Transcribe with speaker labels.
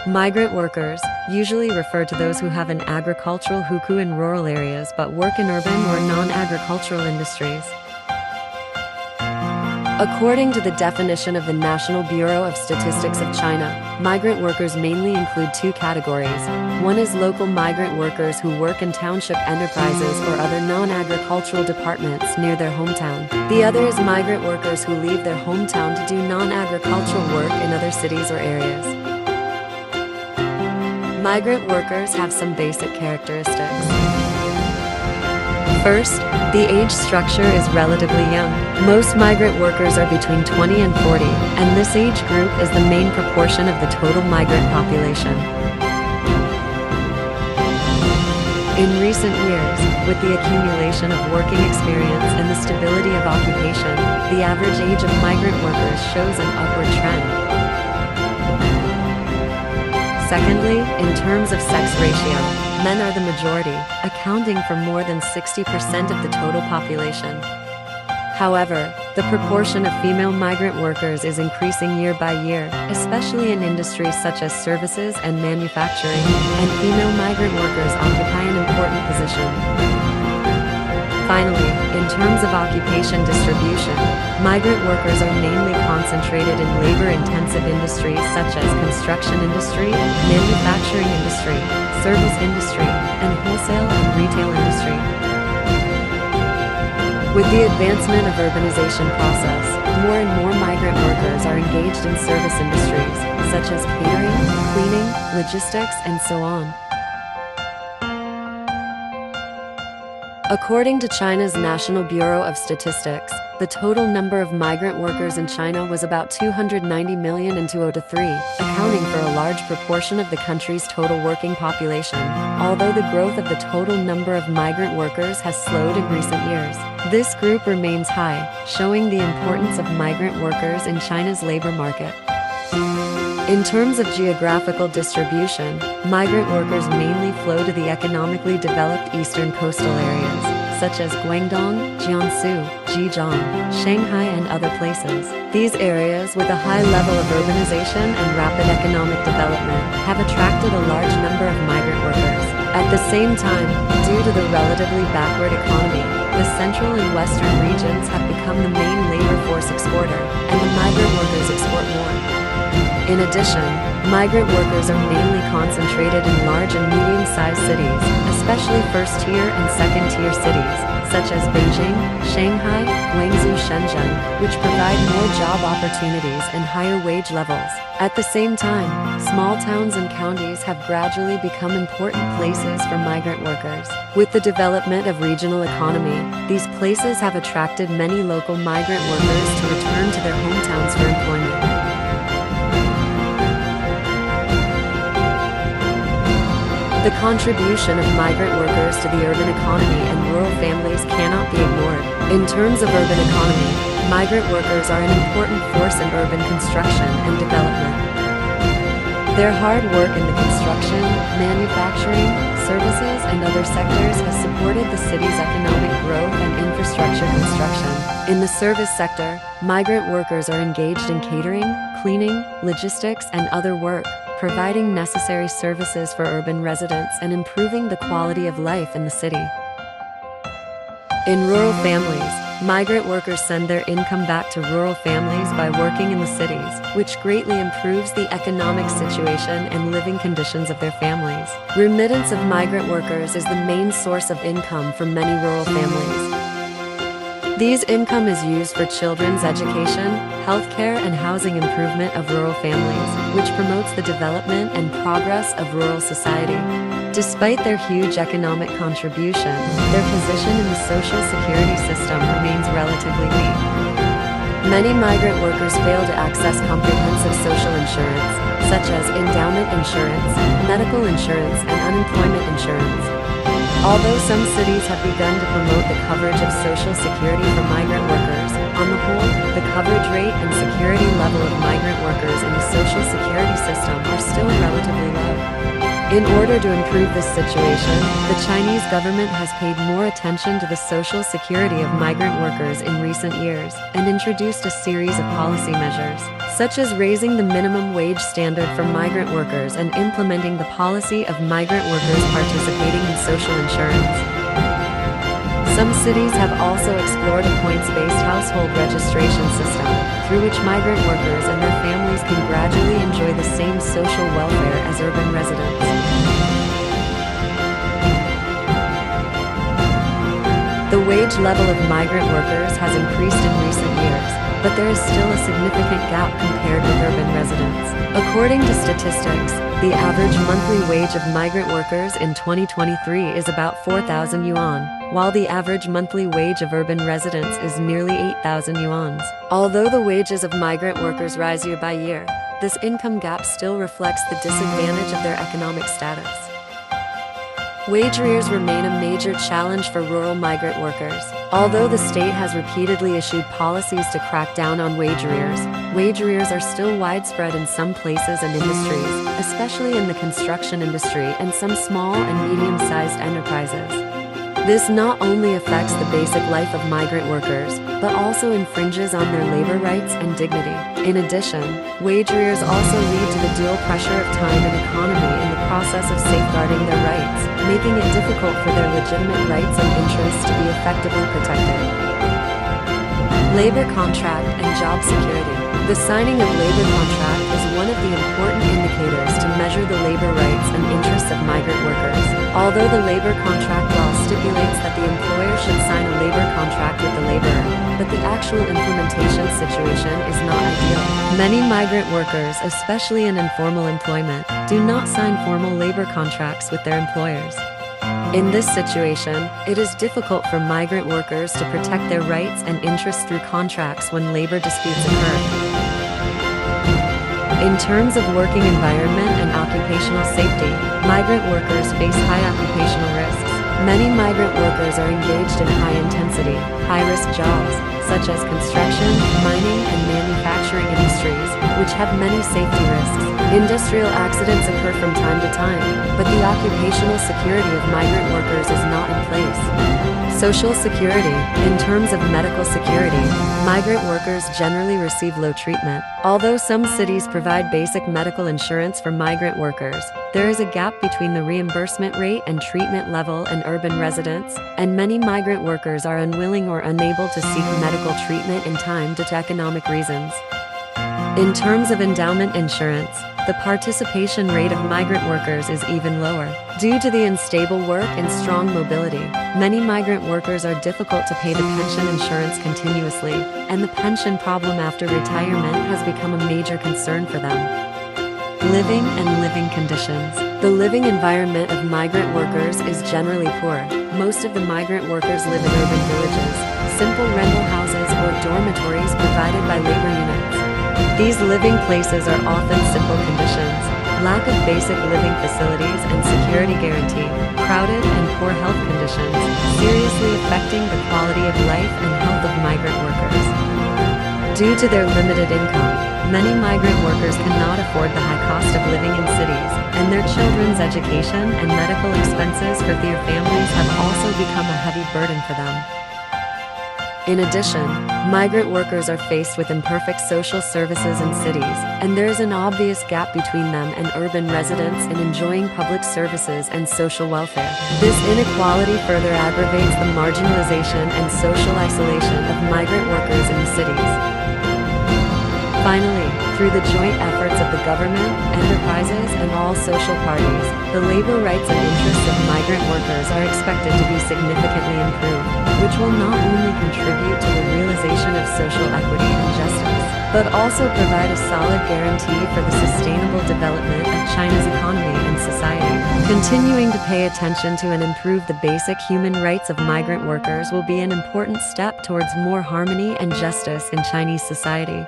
Speaker 1: Migrant workers, usually refer to those who have an agricultural hukou in rural areas but work in urban or non-agricultural industries. According to the definition of the National Bureau of Statistics of China, migrant workers mainly include two categories. One is local migrant workers who work in township enterprises or other non-agricultural departments near their hometown. The other is migrant workers who leave their hometown to do non-agricultural work in other cities or areas. Migrant workers have some basic characteristics. First, the age structure is relatively young. Most migrant workers are between 20 and 40, and this age group is the main proportion of the total migrant population. In recent years, with the accumulation of working experience and the stability of occupation, the average age of migrant workers shows an upward trend. Secondly, in terms of sex ratio, men are the majority, accounting for more than 60% of the total population. However, the proportion of female migrant workers is increasing year by year, especially in industries such as services and manufacturing, and female migrant workers occupy an important position. Finally, in terms of occupation distribution, migrant workers are mainly concentrated in labor-intensive industries such as construction industry, manufacturing industry, service industry, and wholesale and retail industry. With the advancement of urbanization process, more and more migrant workers are engaged in service industries, such as catering, cleaning, logistics, and so on. According to China's National Bureau of Statistics, the total number of migrant workers in China was about 290 million in 2003, accounting for a large proportion of the country's total working population, although the growth of the total number of migrant workers has slowed in recent years. This group remains high, showing the importance of migrant workers in China's labor market. In terms of geographical distribution, migrant workers mainly flow to the economically developed eastern coastal areas, such as Guangdong, Jiangsu, Zhejiang, Shanghai, and other places. These areas, with a high level of urbanization and rapid economic development, have attracted a large number of migrant workers. At the same time, due to the relatively backward economy, the central and western regions have become the main labor force exporter, and the migrant workers export more. In addition, migrant workers are mainly concentrated in large and medium-sized cities, especially first-tier and second-tier cities, such as Beijing, Shanghai, Guangzhou, Shenzhen, which provide more job opportunities and higher wage levels. At the same time, small towns and counties have gradually become important places for migrant workers. With the development of regional economy, these places have attracted many local migrant workers to return to their hometowns for employment. The contribution of migrant workers to the urban economy and rural families cannot be ignored. In terms of urban economy, migrant workers are an important force in urban construction and development. Their hard work in the construction, manufacturing, services, and other sectors has supported the city's economic growth and infrastructure construction. In the service sector, migrant workers are engaged in catering, cleaning, logistics, and other work, providing necessary services for urban residents and improving the quality of life in the city. In rural families, migrant workers send their income back to rural families by working in the cities, which greatly improves the economic situation and living conditions of their families. Remittance of migrant workers is the main source of income for many rural families. These income is used for children's education, healthcare, and housing improvement of rural families, which promotes the development and progress of rural society. Despite their huge economic contribution, their position in the social security system remains relatively weak. Many migrant workers fail to access comprehensive social insurance, such as endowment insurance, medical insurance, and unemployment insurance. Although some cities have begun to promote the coverage of Social Security for migrant workers, on the whole, the coverage rate and security level of migrant workers in the Social Security system are still relatively low. In order to improve this situation, the Chinese government has paid more attention to the social security of migrant workers in recent years and introduced a series of policy measures, such as raising the minimum wage standard for migrant workers and implementing the policy of migrant workers participating in social insurance. Some cities have also explored a points-based household registration system, through which migrant workers and their families can gradually enjoy the same social welfare as urban residents. The wage level of migrant workers has increased in recent years, but there is still a significant gap compared with urban residents. According to statistics, the average monthly wage of migrant workers in 2023 is about 4,000 yuan, while the average monthly wage of urban residents is nearly 8,000 yuan. Although the wages of migrant workers rise year by year, this income gap still reflects the disadvantage of their economic status. Wage arrears remain a major challenge for rural migrant workers. Although the state has repeatedly issued policies to crack down on wage arrears are still widespread in some places and industries, especially in the construction industry and some small and medium-sized enterprises. This not only affects the basic life of migrant workers, but also infringes on their labor rights and dignity. In addition, wage arrears also lead to the dual pressure of time and economy in the process of safeguarding their rights, making it difficult for their legitimate rights and interests to be effectively protected. Labor contract and job security. The signing of labor contract is one of the important indicators to measure the labor rights and interests of migrant workers. Although the labor contract law stipulates that the employer should sign a labor contract with the laborer, but the actual implementation situation is not ideal. Many migrant workers, especially in informal employment, do not sign formal labor contracts with their employers. In this situation, it is difficult for migrant workers to protect their rights and interests through contracts when labor disputes occur. In terms of working environment and occupational safety, migrant workers face high occupational risks. Many migrant workers are engaged in high-intensity, high-risk jobs, such as construction, mining, and manufacturing industries, which have many safety risks. Industrial accidents occur from time to time, but the occupational security of migrant workers is not in place. Social security. In terms of medical security, migrant workers generally receive low treatment. Although some cities provide basic medical insurance for migrant workers, there is a gap between the reimbursement rate and treatment level and urban residents, and many migrant workers are unwilling or unable to seek medical treatment in time due to economic reasons. In terms of endowment insurance, the participation rate of migrant workers is even lower. Due to the unstable work and strong mobility, many migrant workers are difficult to pay the pension insurance continuously, and the pension problem after retirement has become a major concern for them. Living and living conditions. The living environment of migrant workers is generally poor. Most of the migrant workers live in urban villages, simple rental houses or dormitories provided by labor units. These living places are often simple conditions, lack of basic living facilities and security guarantee, crowded and poor health conditions, seriously affecting the quality of life and health of migrant workers. Due to their limited income, many migrant workers cannot afford the high cost of living in cities, and their children's education and medical expenses for their families have also become a heavy burden for them. In addition, migrant workers are faced with imperfect social services in cities, and there is an obvious gap between them and urban residents in enjoying public services and social welfare. This inequality further aggravates the marginalization and social isolation of migrant workers in the cities. Finally, through the joint efforts of the government, enterprises, and all social parties, the labor rights and interests of migrant workers are expected to be significantly improved, which will not only contribute to the realization of social equity and justice, but also provide a solid guarantee for the sustainable development of China's economy and society. Continuing to pay attention to and improve the basic human rights of migrant workers will be an important step towards more harmony and justice in Chinese society.